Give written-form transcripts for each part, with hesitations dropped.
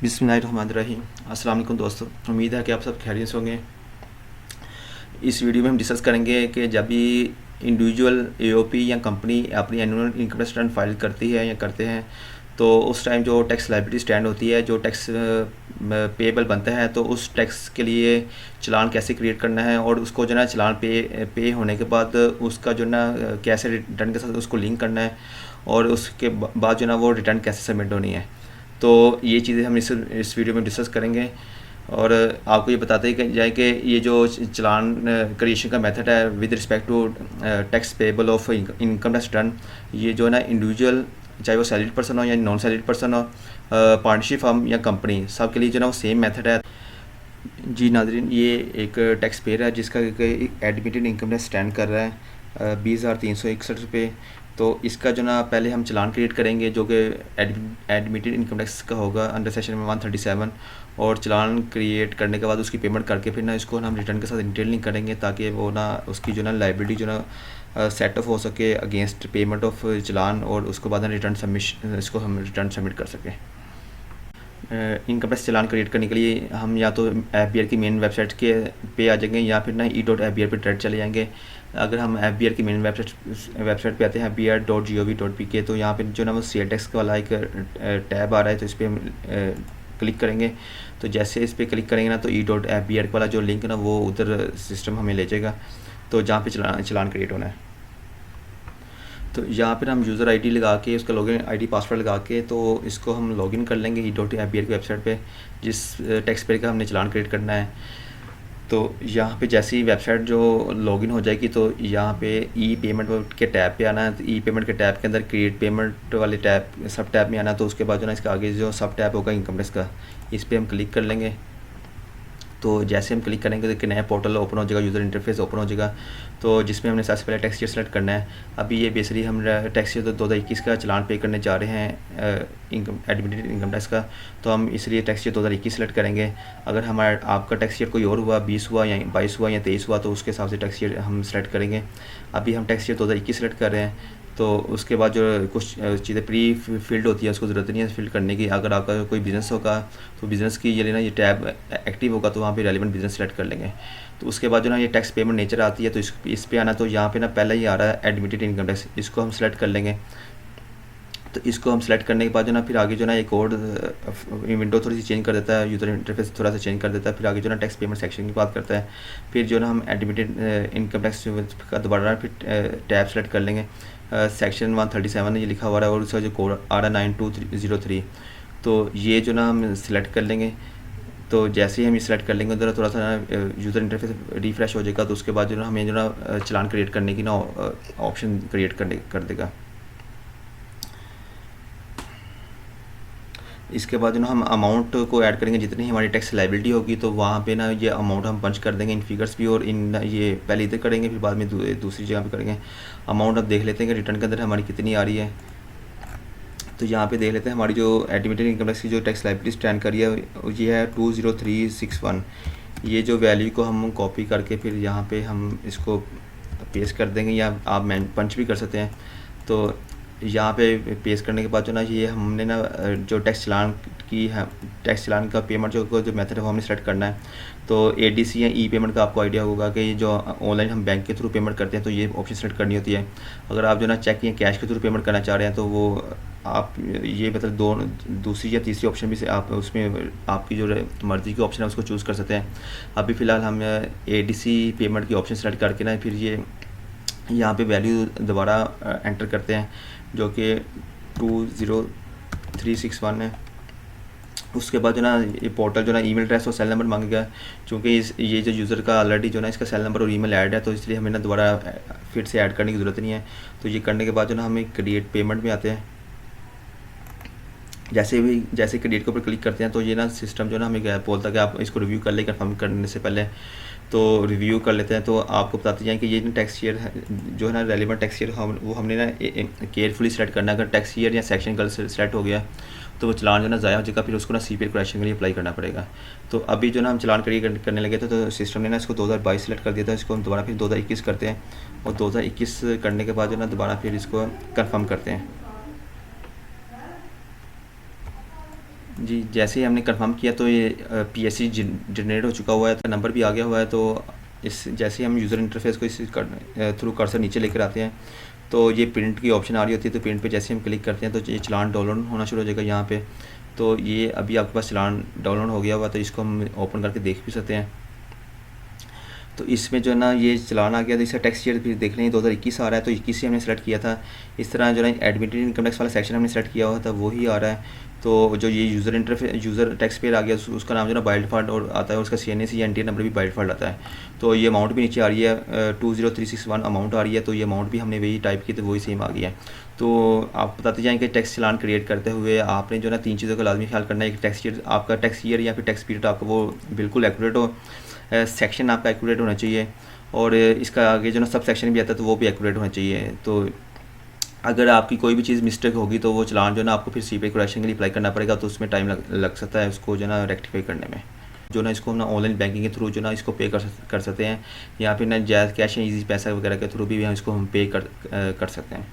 बिस्मिल्लाहिर्रहमानिर्रहीम। अस्सलाम वालेकुम दोस्तों, उम्मीद है कि आप सब खैरियत से होंगे। इस वीडियो में हम डिस्कस करेंगे कि जब भी इंडिविजुअल एओपी या कंपनी अपनी annual income tax return file करती है या करते हैं, तो उस टाइम जो टैक्स लायबिलिटी स्टैंड होती है, जो टैक्स पेएबल बनता है, तो उस टैक्स के लिए चालान कैसे क्रिएट करना है और उसको जो है ना चालान पे होने के बाद उसका जो है ना कैसे रिटर्न के साथ उसको लिंक करना है और उसके बाद जो है ना वो रिटर्न कैसे सबमिट होनी है। तो ये चीज़ें हम इस वीडियो में डिस्कस करेंगे और आपको ये बताते ही जाए कि ये जो चालान क्रिएशन का मेथड है with respect to tax payable of income tax return, ये जो है ना इंडिविजुअल, चाहे वो सैलरीड पर्सन हो या नॉन सैलरीड पर्सन हो, पार्टनरशिप फर्म या कंपनी, सब के लिए जो है ना वो सेम मेथड है। जी नाजरीन, ये एक टैक्स पेयर है जिसका एडमिटेड इनकम टैक्स स्टैंड कर रहा है 20,361 रुपये। तो इसका जो ना पहले हम चालान क्रिएट करेंगे जो कि एडमिटेड इनकम टैक्स का होगा अंडर सेक्शन 137, और चालान क्रिएट करने के बाद उसकी पेमेंट करके फिर ना इसको हम रिटर्न के साथ डिटेलिंग करेंगे ताकि वो ना उसकी जो ना लाइबिलिटी जो ना सेट ऑफ हो सके अगेंस्ट पेमेंट ऑफ चालान, और उसके बाद ना रिटर्न सबमिशन इसको हम रिटर्न सबमिट कर सकें। इनकम टैक्स चालान क्रिएट करने के लिए हम या तो FBR की मेन वेबसाइट के पे आ जाएंगे या फिर ना e.fbr पे डायरेक्ट चले जाएंगे। अगर हम FBR की मेन वेबसाइट पे आते हैं fbr.gov.pk, तो यहाँ पे जो ना वो सेल टैक्स वाला एक टैब आ रहा है, तो इस पर हम क्लिक करेंगे। तो जैसे इस पर क्लिक करेंगे ना तो e.fbr वाला जो लिंक है ना वो उधर सिस्टम हमें ले जाएगा, तो जहाँ पे चालान क्रिएट होना है। तो यहाँ पर हम यूज़र आईडी लगा के उसका लॉगिन आईडी पासवर्ड लगा के तो इसको हम लॉगिन कर लेंगे e.fbr की वेबसाइट पे जिस टैक्स पेयर का हमने चालान क्रिएट करना है। तो यहाँ पे जैसे ही वेबसाइट जो लॉगिन हो जाएगी तो यहाँ पे ई पेमेंट के टैब पे आना है। तो ई पेमेंट के टैब के अंदर क्रिएट पेमेंट वाले टैब सब टैब में आना है। तो उसके बाद जो ना इसका आगे जो सब टैब होगा इनकम टैक्स का, इस पर हम क्लिक कर लेंगे। तो जैसे हम क्लिक करेंगे तो एक नया पोर्टल ओपन हो जाएगा, यूज़र इंटरफेस ओपन हो जाएगा, तो जिसमें हमने सबसे पहले टैक्स ईयर सेलेक्ट करना है। अभी ये बेसिकली हम टैक्स ईयर 2021 का चालान पे करने जा रहे हैं एडमिटेड इनकम टैक्स का, तो हम इसलिए टैक्स ईयर 2021 सेलेक्ट करेंगे। अगर हमारा आपका टैक्स ईयर कोई और हुआ, 20 हुआ या 22 हुआ या 23 हुआ, तो उसके हिसाब से टैक्स ईयर हम सेलेक्ट करेंगे। अभी हम टैक्स ईयर 2021 सेलेक्ट कर रहे हैं। तो उसके बाद जो कुछ चीज़ें प्री फील्ड होती है उसको ज़रूरत नहीं है फिल करने की। अगर आपका कोई बिज़नेस होगा तो बिज़नेस की ये लेना, ये टैब एक्टिव होगा तो वहाँ पे रेलिवेंट बिज़नेस सेलेक्ट कर लेंगे। तो उसके बाद जो ना ये टैक्स पेमेंट नेचर आती है, तो इस पे आना, तो यहाँ पे ना पहले ही आ रहा है एडमिटेड इनकम टैक्स, इसको हम सेलेक्ट कर लेंगे। तो इसको हम सेलेक्ट करने के बाद जो ना फिर आगे जो ना एक और विंडो थोड़ी सी चेंज कर देता है, यूज़र इंटरफेस थोड़ा सा चेंज कर देता है। फिर आगे जो ना टैक्स पेमेंट सेक्शन की बात करता है। फिर जो ना हम एडमिटेड इनकम टैक्स का दोबारा फिर टैब सेलेक्ट कर लेंगे। सेक्शन 137 ये लिखा हुआ है और उसका जो कोड आ रहा है 9203, तो ये जो ना हम सिलेक्ट कर लेंगे। तो जैसे ही हम ये सिलेक्ट कर लेंगे उधर थोड़ा सा यूज़र इंटरफेस रिफ़्रेश हो जाएगा, तो उसके बाद जो ना हमें जो ना चालान क्रिएट करने की ना ऑप्शन क्रिएट कर देगा। इसके बाद जो ना हम अमाउंट को ऐड करेंगे, जितनी हमारी टैक्स लायबिलिटी होगी तो वहाँ पे ना ये अमाउंट हम पंच कर देंगे इन फिगर्स भी, और इन ये पहले इधर करेंगे फिर बाद में दूसरी जगह पे करेंगे। अमाउंट अब देख लेते हैं कि रिटर्न के अंदर हमारी कितनी आ रही है। तो यहाँ पे देख लेते हैं हमारी जो एडमिटेड इनकम टैक्स की जो टैक्स लायबिलिटी स्टैंड करी है ये है 20361। ये जो वैल्यू को हम कॉपी करके फिर यहाँ पे हम इसको पेस्ट कर देंगे, या आप पंच भी कर सकते हैं। तो यहाँ पे पेस्ट करने के बाद जो ना ये हमने ना जो टैक्स चालान की है, टैक्स चालान का पेमेंट जो मेथड है वो हमने सेलेक्ट करना है। तो ADC या ई पेमेंट का आपको आइडिया होगा कि जो ऑनलाइन हम बैंक के थ्रू पेमेंट करते हैं तो ये ऑप्शन सेलेक्ट करनी होती है। अगर आप जो ना चेक या कैश के थ्रू पेमेंट करना चाह रहे हैं तो वो आप ये मतलब दूसरी या तीसरी ऑप्शन भी से आप उसमें आपकी जो मर्ज़ी की ऑप्शन है उसको चूज़ कर सकते हैं। अभी फ़िलहाल हम ADC पेमेंट की ऑप्शन सेलेक्ट करके ना फिर ये यहाँ पे वैल्यू दोबारा एंटर करते हैं जो कि 20361 है। उसके बाद जो ना ये पोर्टल जो ना ईमेल एड्रेस और सेल नंबर मांगेगा, क्योंकि ये जो यूज़र का ऑलरेडी जो ना इसका सेल नंबर और ईमेल ऐड है, तो इसलिए हमें ना दोबारा फिर से ऐड करने की ज़रूरत नहीं है। तो ये करने के बाद जो ना हमें क्रिएट पेमेंट में आते हैं। जैसे क्रिएट के ऊपर क्लिक करते हैं तो ये ना सिस्टम जो ना हमें बोलता है कि आप इसको रिव्यू कर ले, कंफर्म करने से पहले तो रिव्यू कर लेते हैं। तो आपको बताते जाएँ कि ये ना टैक्स ईयर जो है ना रेलिवेंट टैक्स ईयर वो हमने ना केयरफुली सेलेक्ट करना है। अगर टैक्स ईयर या सेक्शन कल सेलेक्ट हो गया तो वो चालान जो ना ज़ाया हो जाएगा, फिर उसको ना CPL करेक्शन के लिए अप्लाई करना पड़ेगा। तो अभी जो ना हम चालान करने लगे थे तो सिस्टम ने ना इसको 2022 सेलेक्ट कर दिया था, इसको हम दोबारा फिर 2021 करते हैं, और 2021 करने के बाद जो ना दोबारा फिर इसको कन्फर्म करते हैं। जी, जैसे ही हमने कंफर्म किया तो ये पीएससी जनरेट हो चुका हुआ है, तो नंबर भी आ गया हुआ है। तो इस जैसे ही हम यूज़र इंटरफेस को इस थ्रू कर्सर नीचे लेकर आते हैं, तो ये प्रिंट की ऑप्शन आ रही होती है। तो प्रिंट पे जैसे हम क्लिक करते हैं तो ये चलान डाउनलोड होना शुरू हो जाएगा यहाँ पे। तो ये अभी आपके पास चलान डाउनलोड हो गया हुआ, तो इसको हम ओपन करके देख भी सकते हैं। तो इसमें जो है ना ये चलान आ गया, तो इसका टैक्स ईयर फिर देख लें 2021 आ रहा है, तो 21 से हमने सेलेक्ट किया था। इस तरह जो है एडमिटेड इनकम टैक्स वाला सेक्शन हमने सेलेक्ट किया हुआ था, वही आ रहा है। तो जो ये यूज़र टैक्स पेयर आ गया, उसका नाम जो है ना बाय डिफ़ॉल्ट और आता है, उसका CNAC या NTA नंबर भी बाय डिफ़ॉल्ट आता है। तो ये अमाउंट भी नीचे आ रही है, 20361 अमाउंट आ रही है। तो ये अमाउंट भी हमने वही टाइप की, तो वही सेम आ गई है। तो आप बताते जाएँ कि टैक्स चलान क्रिएट करते हुए आपने जो है ना 3 चीज़ों का लाजमी ख्याल करना है। एक टैक्स ईयर, आपका टैक्स ईयर या फिर टैक्स पीरियड आपका वो बिल्कुल एक्यूरेट हो, सेक्शन आपका एक्यूरेट होना चाहिए, और इसका आगे जो ना सब सेक्शन भी आता है तो वो भी एक्यूरेट होना चाहिए। तो अगर आपकी कोई भी चीज़ मिस्टेक होगी तो वो चलान जो ना आपको फिर CPI करेक्शन के लिए अप्लाई करना पड़ेगा, तो उसमें टाइम लग सकता है उसको जो ना रेक्टिफाई करने में। जो ना इसको हम ना ऑनलाइन बैंकिंग के थ्रू जो ना इसको पे कर सकते हैं, या फिर ना जैज़ कैश या ईजी पैसा वगैरह के थ्रू भी हम इसको पे कर सकते हैं।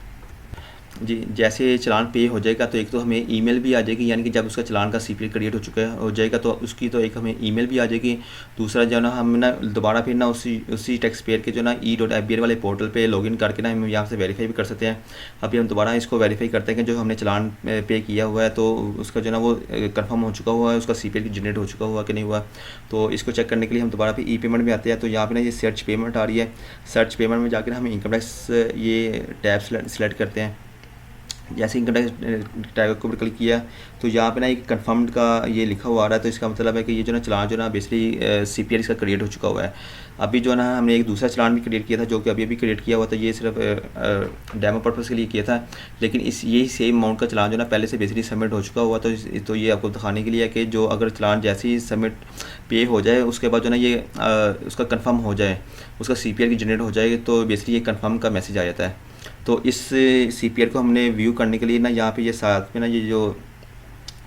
जी, जैसे चलान पे हो जाएगा तो एक तो हमें ईमेल भी आ जाएगी, यानी कि जब उसका चलान का CPI क्रिएट हो जाएगा तो उसकी तो एक हमें ईमेल भी आ जाएगी। दूसरा जो ना हम ना दोबारा फिर ना उसी टैक्स पेयर के जो ना e.fbr वाले पोर्टल पे लॉगिन करके ना हम यहाँ से वेरीफाई भी कर सकते हैं। अभी हम दोबारा इसको वेरीफाई करते हैं कि जो हमने चलान पे किया हुआ है तो उसका जो ना वो कन्फर्म हो चुका हुआ है, उसका CPI जनरेट हो चुका हुआ कि नहीं हुआ। तो इसको चेक करने के लिए हम दोबारा फिर ई-पेमेंट में आते हैं। तो यहाँ पर ना ये सर्च पेमेंट आ रही है, सर्च पेमेंट में जाकर हम इनकम टैक्स ये टैब सेलेक्ट करते हैं। जैसे इनकम टैक्स टैग के ऊपर क्लिक किया तो यहाँ पे ना एक कन्फर्म्ड का ये लिखा हुआ आ रहा है। तो इसका मतलब है कि ये जो ना चलान जो ना बेसिकली CPI इसका क्रिएट हो चुका हुआ है। अभी जो ना हमने एक दूसरा चलान भी क्रिएट किया था, जो कि अभी क्रिएट किया हुआ था, ये सिर्फ डेमो पर्पज़ के लिए किया था। लेकिन यही सेम अमाउंट का चलान जो ना पहले से बेसिकली सबमिट हो चुका हुआ। तो ये आपको दिखाने के लिए है कि जो अगर चलान जैसे ही सबमिट पे हो जाए उसके बाद जो ना ये उसका कन्फर्म हो जाए, उसका CPI की जनरेट हो जाएगी, तो बेसिकली ये कन्फर्म का मैसेज आ जाता है। तो इस CPI को हमने व्यू करने के लिए ना यहाँ पे ये साथ में ना ये जो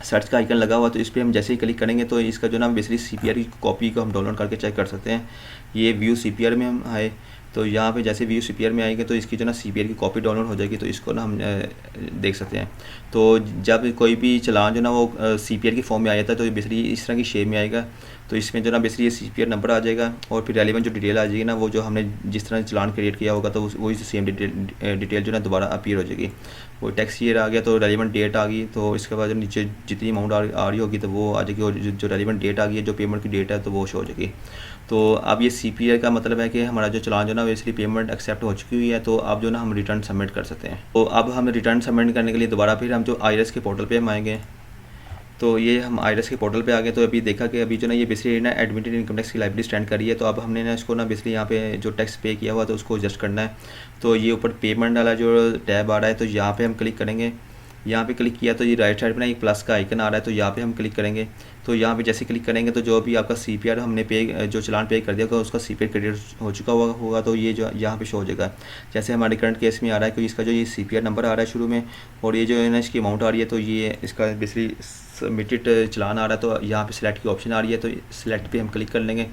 सर्च का आइकन लगा हुआ, तो इस पर हम जैसे ही क्लिक करेंगे तो इसका जो ना बेसिकली CPI की कॉपी को हम डाउनलोड करके चेक कर सकते हैं। ये व्यू CPI में हम आए तो यहाँ पे जैसे व्यू CPI में आएंगे तो इसकी जो ना CPI की कॉपी डाउनलोड हो जाएगी, तो इसको ना हम देख सकते हैं। तो जब कोई भी चलान जो ना वो CPI की फॉर्म में आ जाता है तो बेसिकली इस तरह की शेप में आएगा। तो इसमें जो ना बेसिकली ये CPI नंबर आ जाएगा, और फिर रेलिवेंट जो डिटेल आ जाएगी ना, वो जो हमने जिस तरह चलान क्रिएट किया होगा तो वही सेम डिटेल जो ना दोबारा अपीयर हो जाएगी। वो टैक्स ईयर आ गया तो रेलिवेंट डेट आ गई, तो इसके बाद नीचे जितनी अमाउंट आ रही होगी तो वो आ जाएगी, और जो रेलिवेंट डेट आ गई है, जो पेमेंट की डेट है, तो वो शो हो जाएगी। तो अब ये CPI का मतलब है कि हमारा जो चलान जो ना बेसिकली पेमेंट एक्सेप्ट हो चुकी हुई है, तो अब जो ना हम रिटर्न सबमिट कर सकते हैं। तो अब हम रिटर्न सबमिट करने के लिए दोबारा फिर हम जो IRS के पोर्टल पे हम आएंगे। तो ये हम IRS के पोर्टल पे आ गए। तो अभी देखा कि अभी जो ना ये बेसिकली ना एडमिटेड इनकम टैक्स की लाइब्रेरी स्टैंड कर रही है। तो अब हमने ना इसको ना बेसिकली यहाँ पे जो टैक्स पे किया हुआ तो उसको एडजस्ट करना है। तो ये ऊपर पेमेंट वाला जो टैब आ रहा है, तो यहाँ पे हम क्लिक करेंगे। यहाँ पे क्लिक किया तो ये राइट साइड पे ना एक प्लस का आइकन आ रहा है, तो यहाँ पे हम क्लिक करेंगे। तो यहाँ पे जैसे क्लिक करेंगे तो जो भी आपका CPI हमने जो चलान पे कर दिया होगा उसका CPI क्रेडिट हो चुका होगा, तो ये जो यहाँ पे शो हो जाएगा। जैसे हमारे करंट केस में आ रहा है कि इसका जो ये CPI नंबर आ रहा है शुरू में, और ये जो है ना इसकी अमाउंट आ रही है, तो ये इसका बेसिकली सबमिटेड चलान आ रहा है। तो यहाँ पे सिलेक्ट की ऑप्शन आ रही है, तो सिलेक्ट पे हम क्लिक कर लेंगे।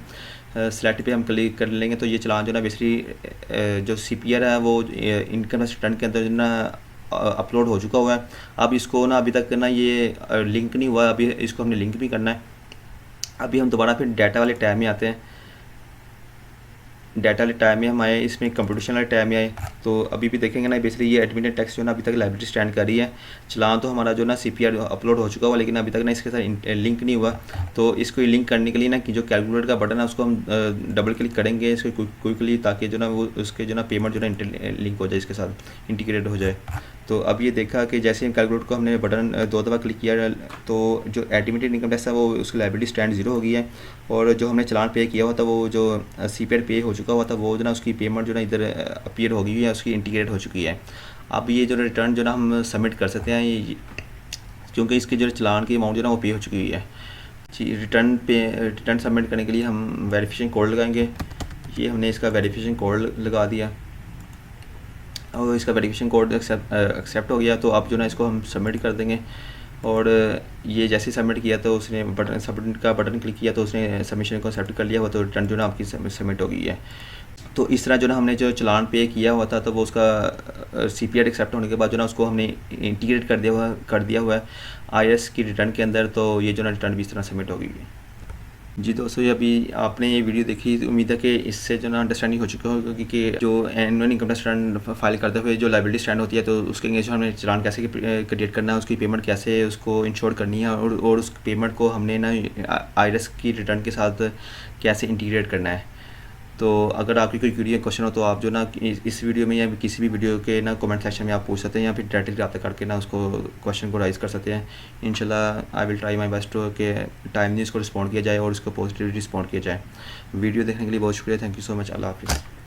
सिलेक्ट पे हम क्लिक कर लेंगे तो ये चलान जो ना बेसिकली जो CPI है वो इनकम टैक्स रिटर्न के अंदर जो ना अपलोड हो चुका हुआ है। अब इसको ना अभी तक ना ये लिंक नहीं हुआ, अभी इसको हमने लिंक भी करना है। अभी हम दोबारा फिर डाटा वाले टैब में आते हैं। डाटा वाले टैब में हम आए, इसमें कंप्यूटेशन वाले टैब में आए। तो अभी भी देखेंगे ना बेसिकली ये एडमिटेड टैक्स जो ना अभी तक लाइब्रेरी स्टैंड कर रही है। चलान तो हमारा जो ना CPI अपलोड हो चुका हुआ, लेकिन अभी तक ना इसके साथ लिंक नहीं हुआ। तो इसको लिंक करने के लिए ना कि जो कैलकुलेटर का बटन है उसको हम डबल क्लिक करेंगे इसको क्विकली, ताकि जो ना वो उसके जो ना पेमेंट जो ना लिंक हो जाए, इसके साथ इंटीग्रेट हो जाए। तो अब ये देखा कि जैसे हम कैलकुलेटर को हमने बटन 2 दफ़ा क्लिक किया तो जो एडमिटेड इनकम टैक्स है वो उसकी लाइब्रेरी स्टैंड 0 हो गई है, और जो हमने चलान पे किया हुआ था वो जो CPI पे हो चुका हुआ था वो जो ना उसकी पेमेंट जो ना इधर अपीयर हो गई है, उसकी इंटीग्रेट हो चुकी है। अब ये जो रिटर्न जो ना हम सबमिट कर सकते हैं, क्योंकि इसके जो चलान की अमाउंट जो ना वो पे हो चुकी हुई है। जी, रिटर्न सबमिट करने के लिए हम वेरिफिकेशन कोड लगाएंगे। ये हमने इसका वेरिफिकेशन कोड लगा दिया और इसका वेरिफिकेशन कोड एक्सेप्ट हो गया। तो अब जो ना इसको हम सबमिट कर देंगे, और ये जैसे सबमिट किया तो उसने सबमिट का बटन क्लिक किया तो उसने सबमिशन को एक्सेप्ट कर लिया हुआ, तो रिटर्न जो ना आपकी सबमिट हो गई है। तो इस तरह जो ना हमने जो चालान पे किया हुआ था, तो वो उसका CPI एक्सेप्ट होने के बाद जो ना उसको हमने इंटीग्रेट कर दिया हुआ है IRS की रिटर्न के अंदर। तो ये जो ना रिटर्न भी इस तरह सबमिट हो गई है। जी दोस्तों, ये अभी आपने ये वीडियो देखी, तो उम्मीद है कि इससे जो ना अंडरस्टैंडिंग हो चुका होगा कि जो annual income tax return file करते हुए जो लायबिलिटी स्टैंड होती है, तो उसके अंगेंस्ट हमने चालान कैसे क्रिएट करना है, उसकी पेमेंट कैसे उसको इंश्योर करनी है, और उस पेमेंट को हमने ना IRS की रिटर्न के साथ कैसे इंटीग्रेट करना है। तो अगर आपकी कोई क्वेरी या क्वेश्चन हो, तो आप जो ना इस वीडियो में या किसी भी वीडियो के ना कमेंट सेक्शन में आप पूछ सकते हैं, या फिर डायरेक्टली रब्ता करके ना उसको क्वेश्चन को राइज कर सकते हैं। इंशाल्लाह I will try my best कि टाइमली इसको रिस्पॉन्ड किया जाए और उसको पॉजिटिवली रिस्पॉन्ड किया जाए। वीडियो देखने के लिए बहुत शुक्रिया। Thank you so much. अल्लाह हाफिज़।